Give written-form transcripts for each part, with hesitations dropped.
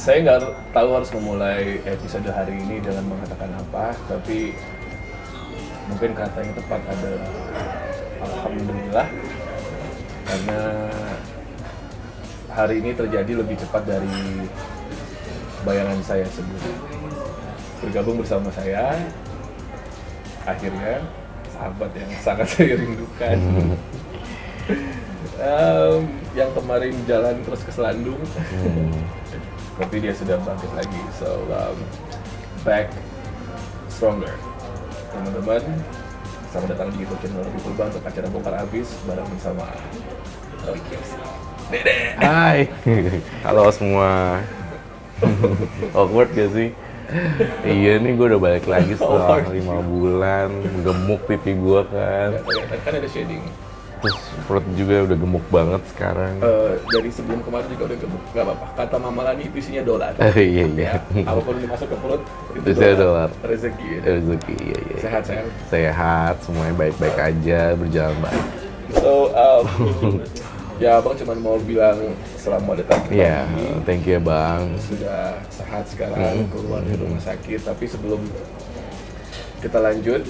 Saya nggak tahu harus memulai episode hari ini dengan mengatakan apa, tapi mungkin kata yang tepat adalah alhamdulillah, karena hari ini terjadi lebih cepat dari bayangan saya sebelumnya. Bergabung bersama saya, akhirnya sahabat yang sangat saya rindukan. Yang kemarin jalan terus ke Selandung, tapi dia sudah bangkit lagi. So back stronger, teman-teman. Selamat datang di YouTube channel Lebih Purba untuk acara Bongkar Abis bareng bersama Roy Kiyoshi. Dede. Hai, halo semua. Awkward gak sih? Iya nih, gue udah balik lagi setelah 5 bulan. Gemuk pipi gue kan. Kan ada shading. Terus perut juga udah gemuk banget sekarang. Dari sebelum kemarin juga udah gemuk, gak apa-apa. Kata Mama Lani itu isinya dolar. Iya. Ya, apapun yang dimasuk ke perut itu Isinya dolar. Rezeki. Ya. Rezeki, iya. Sehat. Sehat, semuanya baik-baik aja, berjalan baik. So, ya abang cuma mau bilang selamat datang kembali. Iya, thank you ya bang. Sudah sehat sekarang, keluar dari rumah sakit. Tapi sebelum kita lanjut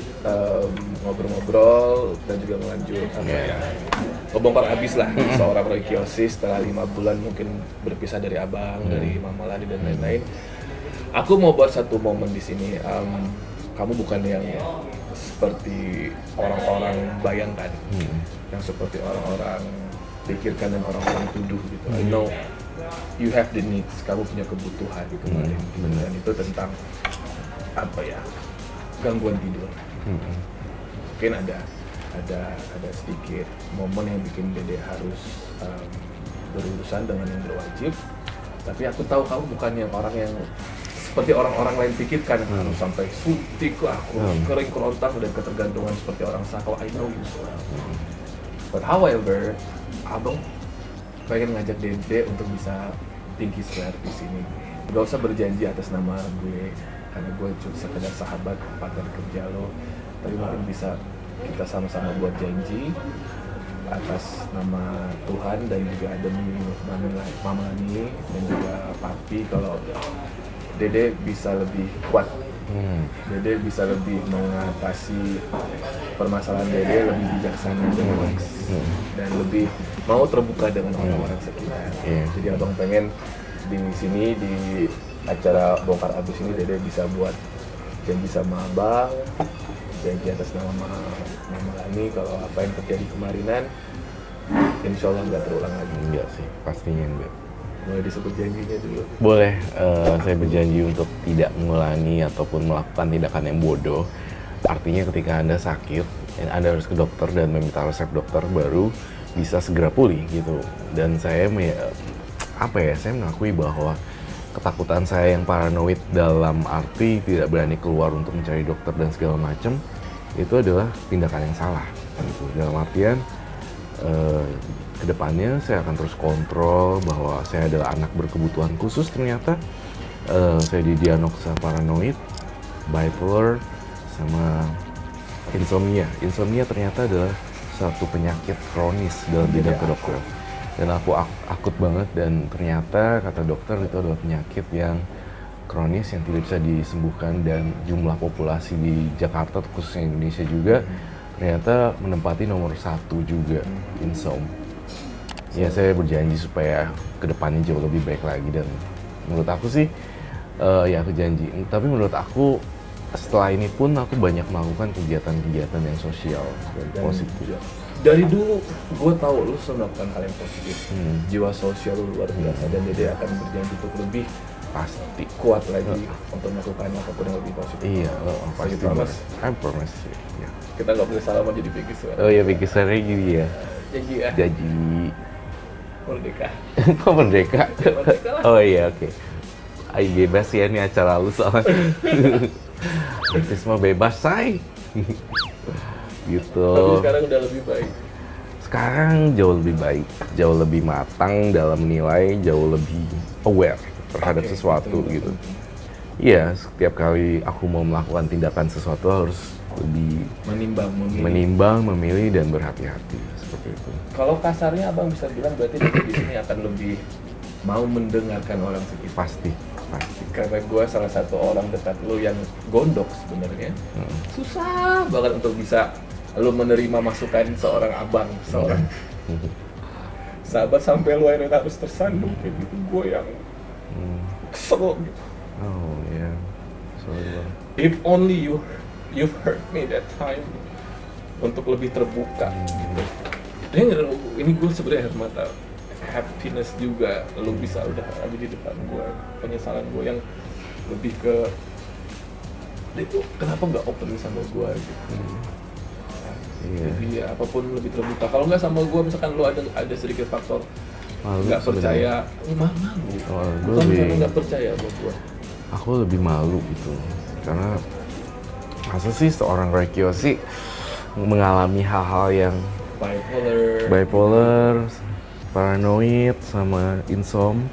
ngobrol-ngobrol dan juga melanjut ngebongkar abis lah seorang Roy Kiyoshi setelah 5 bulan mungkin berpisah dari abang, dari Mama Lani dan lain-lain. Aku mau buat satu momen di sini. Kamu bukan yang seperti orang-orang bayangkan, yang seperti orang-orang pikirkan dan orang-orang tuduh gitu. I know you have the needs, kamu punya kebutuhan gitu kemarin. Dan itu tentang apa ya? Gangguan tidur. Mungkin ada sedikit momen yang bikin Dede harus berurusan dengan yang berwajib. Tapi aku tahu kamu bukan yang orang yang seperti orang-orang lain pikirkan, harus sampai suntik lah, kering kerontang dan ketergantungan seperti orang sakau. I know you so well. But however, abang pengen ngajak Dede untuk bisa tinggi square di sini. Gak usah berjanji atas nama gue, karena gue cuma sekedar sahabat, partner kerja lo. Tapi mungkin bisa kita sama-sama buat janji atas nama Tuhan dan juga demi Mama Lani dan juga Papi, kalau Dede bisa lebih kuat. Dede bisa lebih mengatasi permasalahan Dede, lebih bijaksana dan lebih mau terbuka dengan orang-orang sekitar. Jadi abang pengen di sini, di acara Bongkar Abis ini, Dede bisa buat janji sama abang, janji atas nama Mama Lani kalau apa yang terjadi kemarinan insya Allah nggak terulang lagi. Enggak sih, pastinya enggak. Boleh disebut janjinya dulu? Boleh, saya berjanji untuk tidak mengulangi ataupun melakukan tindakan yang bodoh. Artinya ketika Anda sakit, Anda harus ke dokter dan meminta resep dokter baru bisa segera pulih gitu. Dan saya saya mengakui bahwa ketakutan saya yang paranoid dalam arti tidak berani keluar untuk mencari dokter dan segala macam, itu adalah tindakan yang salah gitu. Dalam artian kedepannya saya akan terus kontrol bahwa saya adalah anak berkebutuhan khusus. Ternyata saya didiagnosa paranoid, bipolar, sama insomnia. Insomnia ternyata adalah satu penyakit kronis dalam bidang kedokteran. Dan aku akut banget, dan ternyata kata dokter itu adalah penyakit yang kronis yang tidak bisa disembuhkan, dan jumlah populasi di Jakarta khususnya Indonesia juga ternyata menempati nomor 1 juga insom. Ya saya berjanji supaya kedepannya jauh lebih baik lagi, dan menurut aku sih ya aku janji. Tapi menurut aku setelah ini pun aku banyak melakukan kegiatan-kegiatan yang sosial dan positif. Dari dulu gue tahu lu selalu melakukan hal yang positif. Jiwa sosial lu luar biasa, dan Dede akan berjanji untuk lebih Pasti kuat lagi untuk melakukan apapun yang lebih positif. Iya, pasti promise. I promise. Ya. Kita nggak boleh salah mau jadi bigis kan? Oh iya, bikisannya gini ya. Janji ya. Janji. Merdeka. Kok merdeka? Merdeka lah. Oh iya, oke. Ay, bebas ya nih acara lu soalnya. Itu semua bebas, say. Gitu. Tapi sekarang udah lebih baik. Sekarang jauh lebih baik, jauh lebih matang dalam menilai, jauh lebih aware terhadap sesuatu gitu. Iya, setiap kali aku mau melakukan tindakan sesuatu harus lebih menimbang, memilih dan berhati-hati seperti itu. Kalau kasarnya abang bisa bilang berarti di sini akan lebih mau mendengarkan orang sekitar. Pasti. Karena gue salah satu orang dekat lo yang gondok sebenarnya. Susah banget untuk bisa lo menerima masukan seorang abang, seorang sahabat, sampai lo akhirnya harus tersandung kayak gitu. Gue yang kesel gitu. Oh ya, sorry bang. If only you've hurt me that time, untuk lebih terbuka gitu. Ini gue sebenarnya air mata happiness juga, lo bisa udah ada di depan gue. Penyesalan gue yang lebih ke dia tuh kenapa nggak open sama gue gitu. Jadi ya, apapun lebih terbuka. Kalau nggak sama gue, misalkan lo ada sedikit faktor nggak percaya, malu. Kalau misalkan nggak percaya sama gue, aku lebih malu gitu, karena masa sih seorang Roy Kiyoshi mengalami hal-hal yang bipolar, paranoid, sama insom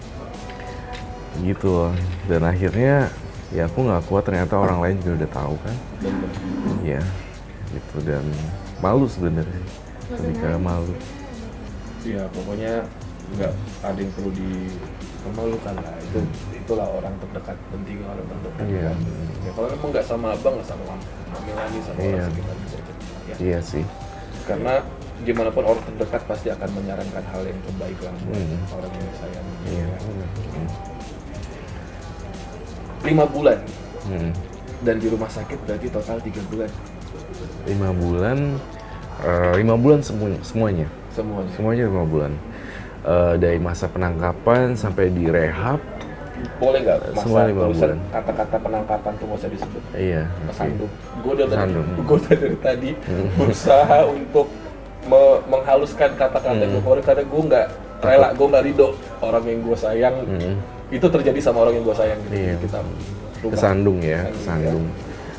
gitu loh. Dan akhirnya ya aku nggak kuat, ternyata orang lain juga udah tahu kan. Iya gitu, dan malu sebenarnya, lebih ke malu. Ya pokoknya nggak ada yang perlu dipermalukan lah. Itulah orang terdekat, penting orang terdekat. Iya. Ya, kalau emang nggak sama abang, nggak sama Mami Lani, sama orang sekitar juga. Ya. Iya sih. Karena gimana pun orang terdekat pasti akan menyarankan hal yang terbaik lah buat orang yang sayang. Iya. 5 bulan. Dan di rumah sakit berarti total 3 bulan. 5 bulan, 5 bulan semuanya. Semuanya 5 bulan. Dari masa penangkapan sampai di rehab. Boleh nggak semua 5 bulan. Kata-kata penangkapan tuh nggak usah disebut. Iya. Kesandung. Gue dari tadi berusaha untuk menghaluskan kata-kata gue. Karena gue nggak rela, gue nggak ridho orang yang gue sayang itu terjadi sama orang yang gue sayang gitu. Iya. Kita kesandung ya.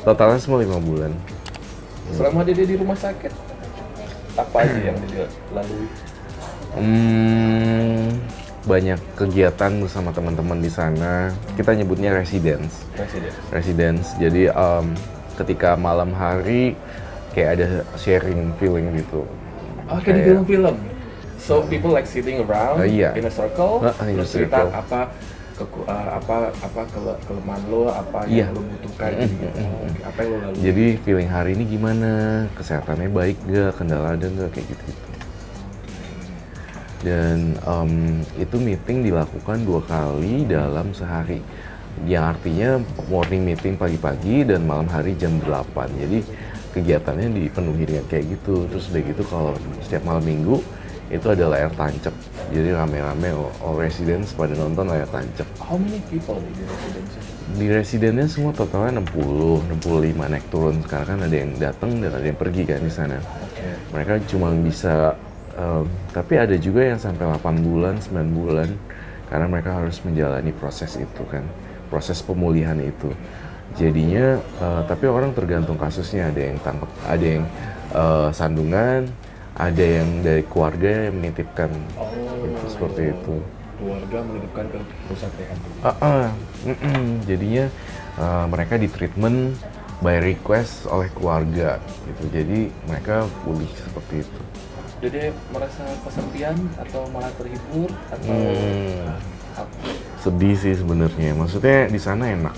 Totalnya semua 5 bulan. Selama dia di rumah sakit, apa aja yang dia lalui? Banyak kegiatan bersama teman-teman di sana. Kita nyebutnya residence. Jadi ketika malam hari kayak ada sharing feeling gitu. Kayak di film-film. So people like sitting around in a circle, terus cerita apa kelemahan lo, apa yang lo butuhkan, apa yang lo lalui. Jadi feeling hari ini gimana, kesehatannya baik gak, kendala ada gak, kayak gitu. Dan itu meeting dilakukan 2 kali dalam sehari, yang artinya morning meeting pagi-pagi dan malam hari jam 8. Jadi kegiatannya dipenuhi dengan kayak gitu. Terus udah gitu kalau setiap malam minggu itu ada layar tancap. Jadi rame-rame all residents pada nonton layar tancap. How many people di residence? Di residennya semua totalnya 65 naik turun. Sekarang kan ada yang datang dan ada yang pergi kan di sana. Mereka cuma bisa tapi ada juga yang sampai 8 bulan, 9 bulan karena mereka harus menjalani proses itu kan. Proses pemulihan itu. Jadinya tapi orang tergantung kasusnya, ada yang tangkap, ada yang sandungan, ada yang dari keluarga yang menitipkan, gitu, seperti itu. Keluarga menitipkan ke pusat rehab. Jadinya mereka di treatment by request oleh keluarga, gitu. Jadi mereka pulih seperti itu. Jadi dia merasa kesepian atau malah terhibur atau sedih sih sebenarnya. Maksudnya di sana enak.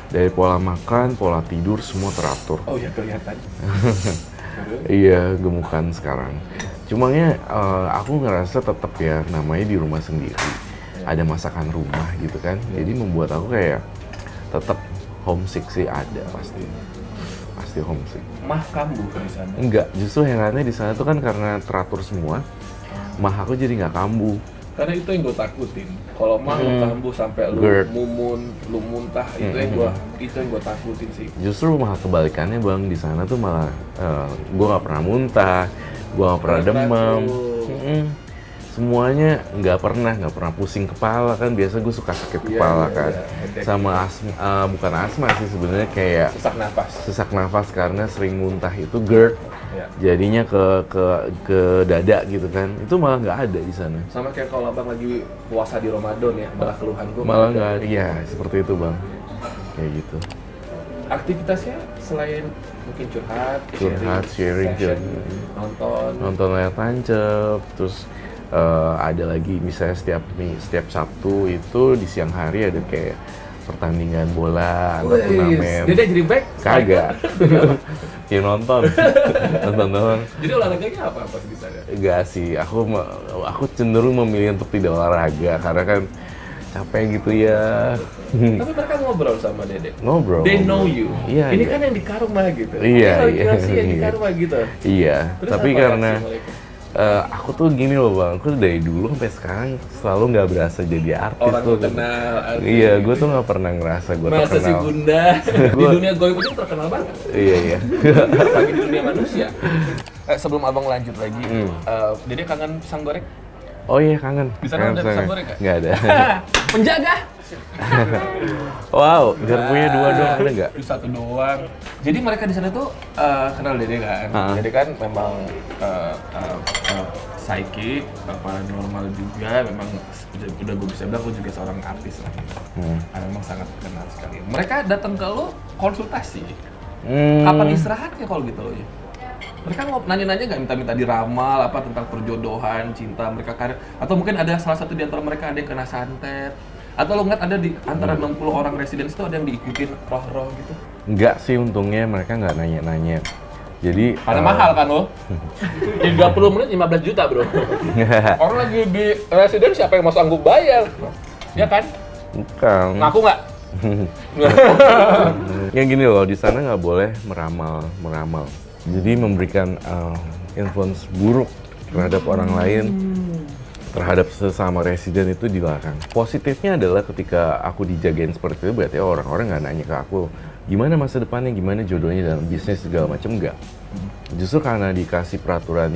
Dari pola makan, pola tidur semua teratur. Oh ya, kelihatan. Iya, gemukan sekarang. Cumanya aku ngerasa tetap ya namanya di rumah sendiri. Ada masakan rumah gitu kan. Jadi membuat aku kayak tetap homesick sih, ada pasti homesick. Mah kambuh di sana? Enggak, justru herannya di sana tuh kan karena teratur semua. Mah aku jadi nggak kambuh. Karena itu yang gue takutin. Kalau mah lu kambuh sampai lu lu muntah, itu yang gue takutin sih. Justru malah kebalikannya bang, di sana tuh malah gue nggak pernah muntah, gue nggak pernah demam, semuanya nggak pernah pusing kepala kan. Biasa gue suka sakit kepala kan, sama asma, bukan asma sih sebenarnya, kayak sesak nafas karena sering muntah itu GERD. Jadinya ke dada gitu kan, itu malah nggak ada di sana. Sama kayak kalau abang lagi puasa di Ramadan ya, malah keluhan gue malah nggak ada. Iya seperti itu bang, kayak gitu. Aktivitasnya selain mungkin curhat, sharing, nonton layar tancap, terus Ada lagi misalnya setiap Sabtu itu di siang hari ada kayak pertandingan bola atau turnamen. Dia jadi back? Kagak. Ya nonton doang. Jadi olahraganya apa di sana? Enggak sih, aku cenderung memilih untuk tidak olahraga karena kan capek gitu ya. Tapi mereka ngobrol sama Dede. Ngobrol. They know you. Iya. Ini iya. kan yang di Karma gitu. Iya, Ini iya. yang di Karma gitu. Iya. Terus Tapi apa karena reaksi mereka? aku tuh gini loh bang, aku dari dulu sampai sekarang selalu nggak berasa jadi artis Orang tuh. terkenal. Iya, gue tuh nggak pernah ngerasa gue Masa si terkenal. Bunda di dunia goib itu terkenal banget. Iya iya. Apalagi di dunia manusia. Sebelum abang lanjut lagi, Dede kangen pisang goreng? Oh iya kangen. Di sana ada pisang goreng nggak? Nggak ada. Penjaga. Wow, garpunya dua doang ada nggak? Satu doang. Jadi mereka di sana tuh kenal Dede kan. Dede kan memang psychic, paranormal juga. Memang udah gue bisa bilang gue juga seorang artis lah. Karena memang sangat kenal sekali. Mereka datang ke lo konsultasi. Kapan istirahatnya kalau gitu lo ya? Mereka nanya-nanya nggak minta-minta diramal apa tentang perjodohan, cinta mereka karir, atau mungkin ada salah satu di antara mereka ada yang kena santet, atau lo ngeliat ada di antara 60 orang residence itu ada yang diikutin roh-roh gitu? Enggak sih, untungnya mereka nggak nanya-nanya. Jadi Karena mahal kan lo? Di 20 menit 15 juta bro. Orang lagi di residence siapa yang mau sanggup bayar? Ya kan? bukan. Ngaku nggak? Yang gini loh, di sana nggak boleh meramal. Jadi memberikan influence buruk terhadap orang lain, terhadap sesama residen itu dilarang. Positifnya adalah ketika aku dijagain seperti itu, berarti orang-orang nggak nanya ke aku gimana masa depannya, gimana jodohnya dalam bisnis segala macam, enggak. Justru karena dikasih peraturan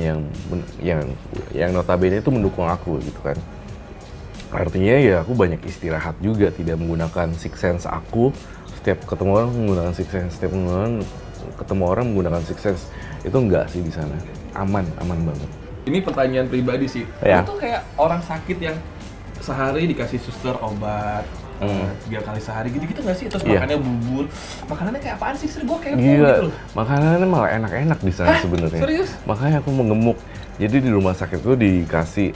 yang notabene itu mendukung aku gitu kan. Artinya ya aku banyak istirahat juga, tidak menggunakan six sense aku. Setiap ketemu orang menggunakan six sense, setiap ketemu orang menggunakan six sense. Itu enggak sih di sana. Aman banget. Ini pertanyaan pribadi sih. Ya. Itu kayak orang sakit yang sehari dikasih suster obat 3 kali sehari gitu-gitu nggak sih? Terus makannya bubur. Makanannya kayak apaan sih? Gue kayak gitu loh. Makanannya malah enak-enak di sana sebenarnya. Serius? Makanya aku mengemuk. Jadi di rumah sakit itu dikasih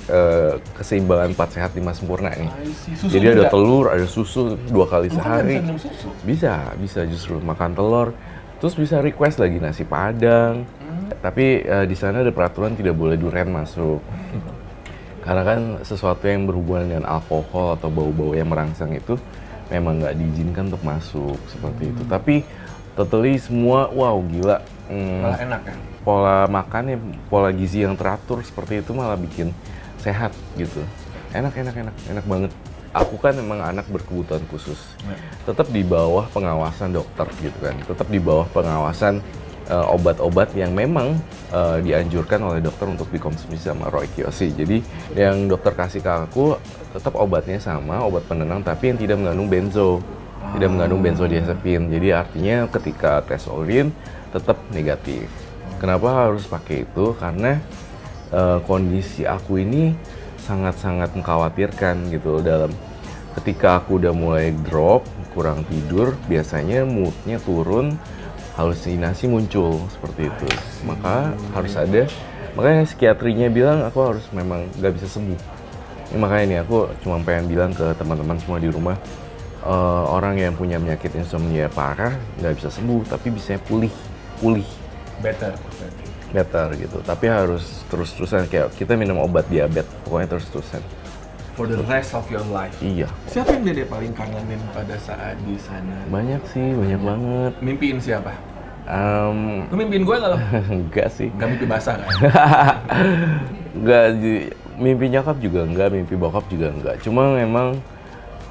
keseimbangan 4 sehat 5 sempurna nih. Susu Jadi juga? ada telur, ada susu 2 kali sehari. Bisa minum susu? Bisa justru makan telur. Terus bisa request lagi nasi padang. Tapi di sana ada peraturan tidak boleh durian masuk. Karena kan sesuatu yang berhubungan dengan alkohol atau bau-bau yang merangsang itu memang nggak diizinkan untuk masuk seperti itu. Tapi totally semua wow gila. Malah enak ya? Pola makannya, pola gizi yang teratur seperti itu malah bikin sehat gitu. Enak banget. Aku kan memang anak berkebutuhan khusus. Tetap di bawah pengawasan dokter gitu kan. Tetap di bawah pengawasan obat-obat yang memang dianjurkan oleh dokter untuk dikonsumsi sama Roy Kiyoshi. Jadi yang dokter kasih ke aku tetap obatnya sama, obat penenang tapi yang tidak mengandung benzo. Tidak mengandung benzodiazepin. Jadi artinya ketika tes urin tetap negatif. Kenapa harus pakai itu? Karena kondisi aku ini sangat-sangat mengkhawatirkan gitu dalam ketika aku udah mulai drop, kurang tidur, biasanya moodnya turun, halusinasi muncul seperti itu. Maka harus ada, makanya psikiatrinya bilang aku harus memang nggak bisa sembuh. Ini makanya nih aku cuma pengen bilang ke teman-teman semua di rumah, orang yang punya penyakit insomnia parah nggak bisa sembuh, tapi bisa pulih. Better gitu. Tapi harus terus-terusan kayak kita minum obat diabetes, pokoknya terus-terusan. For the rest of your life. Iya. Siapa yang Dede paling kangenin pada saat di sana? Banyak sih, banyak banget. Mimpiin siapa? Lu mimpiin gue nggak lo? Enggak sih. Nggak mimpi basah kan? Enggak, mimpi nyokap juga enggak, mimpi bokap juga enggak. Cuma memang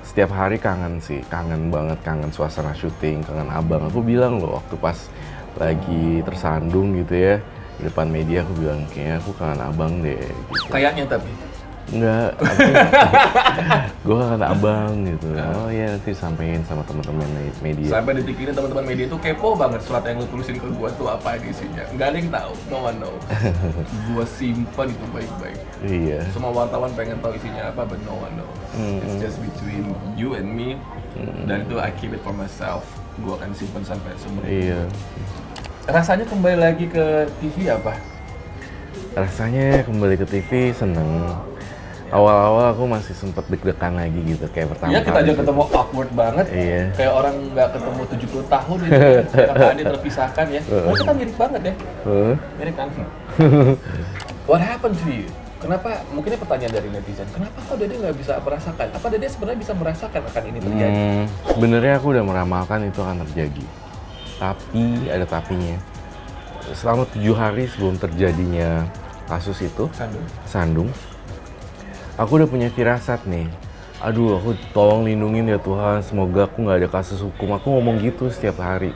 setiap hari kangen sih, kangen banget, kangen suasana syuting, kangen abang. Aku bilang loh waktu pas lagi tersandung gitu ya, di depan media aku bilang kayaknya aku kangen abang deh. Gitu. Kayaknya tapi. Enggak, gue kangen abang gitu. Oh iya nanti sampein sama teman-teman media. Sampai detik ini teman-teman media tuh kepo banget surat yang lu tulisin ke gua tuh apa isinya. Nggak ada yang tahu, no one knows. Gua simpan itu baik-baik. Iya. Semua wartawan pengen tahu isinya apa, but no one knows. It's just between you and me. Dan itu I keep it for myself. Gua akan simpan sampai seumur hidup. Iya. Rasanya kembali lagi ke TV apa? Rasanya kembali ke TV seneng. Awal-awal aku masih sempet deg-degan lagi gitu, kayak pertama Iya, kita aja gitu. ketemu awkward banget. Iya. Kayak orang nggak ketemu 70 tahun gitu. Kakak adik terpisahkan ya. Oh, kita mirip banget ya. Mirip kan? What happened to you? Kenapa, mungkin ini pertanyaan dari netizen, kenapa kok Dede nggak bisa merasakan? Apa Dede sebenarnya bisa merasakan akan ini terjadi? Sebenarnya aku udah meramalkan itu akan terjadi. Tapi, ada tapinya. Selama 7 hari sebelum terjadinya kasus itu, Sandung, aku udah punya firasat nih. Aduh, aku tolong lindungin ya Tuhan, semoga aku nggak ada kasus hukum. Aku ngomong gitu setiap hari.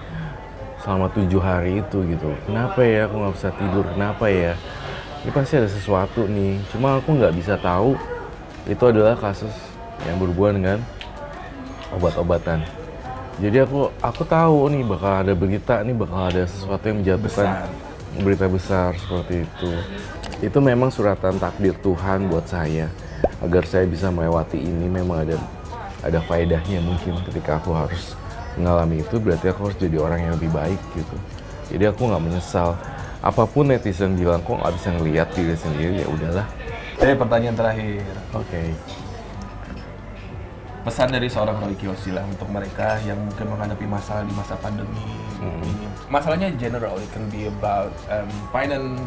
Selama 7 hari itu gitu. Kenapa ya aku nggak bisa tidur, kenapa ya? Ini pasti ada sesuatu nih, cuma aku nggak bisa tahu itu adalah kasus yang berhubungan dengan obat-obatan. Jadi aku tahu nih bakal ada berita, nih bakal ada sesuatu yang menjatuhkan berita besar seperti itu. Itu memang suratan takdir Tuhan buat saya agar saya bisa melewati ini. Memang ada faedahnya mungkin ketika aku harus mengalami itu, berarti aku harus jadi orang yang lebih baik gitu. Jadi aku nggak menyesal. Apapun netizen bilang kok nggak bisa ngelihat diri sendiri, ya udahlah. Pertanyaan terakhir. Oke. Pesan dari seorang Roy Kiyoshi lah untuk mereka yang mungkin menghadapi masalah di masa pandemi ini. Masalahnya general, it can be about finance,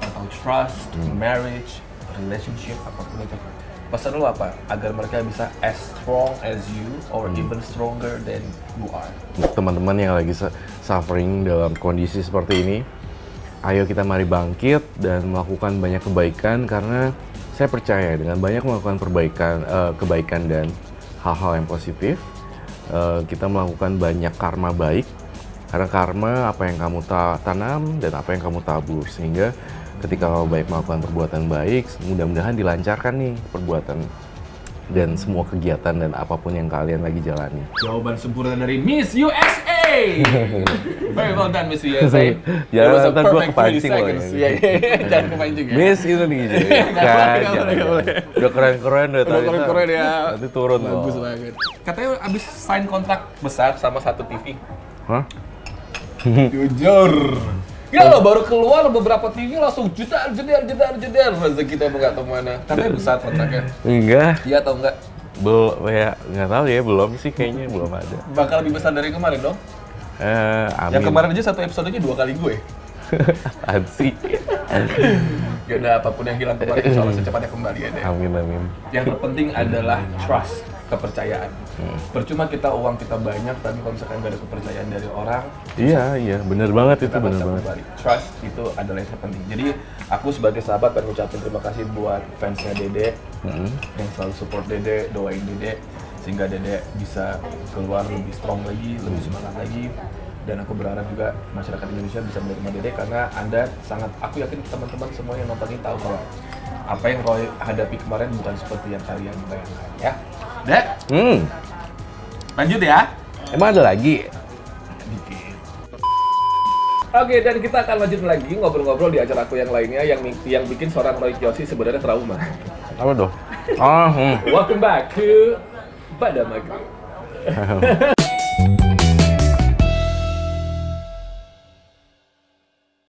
atau trust, marriage, relationship, apapun itu. Pesan lu apa agar mereka bisa as strong as you or even stronger than you are? Untuk teman-teman yang lagi suffering dalam kondisi seperti ini, ayo kita mari bangkit dan melakukan banyak kebaikan, karena saya percaya dengan banyak melakukan kebaikan dan hal-hal yang positif, kita melakukan banyak karma baik. Karena karma apa yang kamu tanam dan apa yang kamu tabur, sehingga ketika kamu baik melakukan perbuatan baik, mudah-mudahan dilancarkan nih perbuatan dan semua kegiatan dan apapun yang kalian lagi jalani. Jawaban sempurna dari Miss USA. Very well done, Miss USA. Jangan ntar gue kepancing loh. Jangan kepancing ya. Miss Indonesia. Udah keren-keren udah tadi. Keren-keren ya. Nanti turun loh. Bagus banget. Katanya abis sign kontrak besar sama satu TV. Hah? Jujur. Gila loh, baru keluar beberapa TV langsung jedar. Rezeki kita nggak tahu mana. Katanya besar kontraknya. Enggak. Iya atau enggak? Belum, ya nggak tahu ya, belum sih kayaknya, belum ada. Bakal lebih besar dari kemarin dong? Amin. Yang kemarin aja satu episodenya 2 kali gue. Apaan sih? Ya udah, apapun yang hilang kemarin insya Allah secepatnya kembali ya deh. Amin, amin. Yang terpenting adalah trust, kepercayaan. Percuma uang kita banyak, tapi kalau misalkan nggak ada kepercayaan dari orang, Iya, bener banget itu, bener banget. kembali. Trust itu adalah yang terpenting. Jadi aku sebagai sahabat pengen ngucapin terima kasih buat fansnya Dede yang selalu support Dede, doain Dede sehingga Dede bisa keluar lebih strong lagi, lebih semangat lagi. Dan aku berharap juga masyarakat Indonesia bisa menerima Dede karena Anda sangat, aku yakin teman-teman semua yang nonton ini tahu kalau apa yang Roy hadapi kemarin bukan seperti yang kalian bayangkan ya. Dek, lanjut ya. Emang ada lagi? Dikit. Oke, dan kita akan lanjut lagi ngobrol-ngobrol di acara aku yang lainnya yang bikin seorang Roy Kiyoshi sebenarnya trauma. Apa tuh? Welcome back to Pada Maghrib.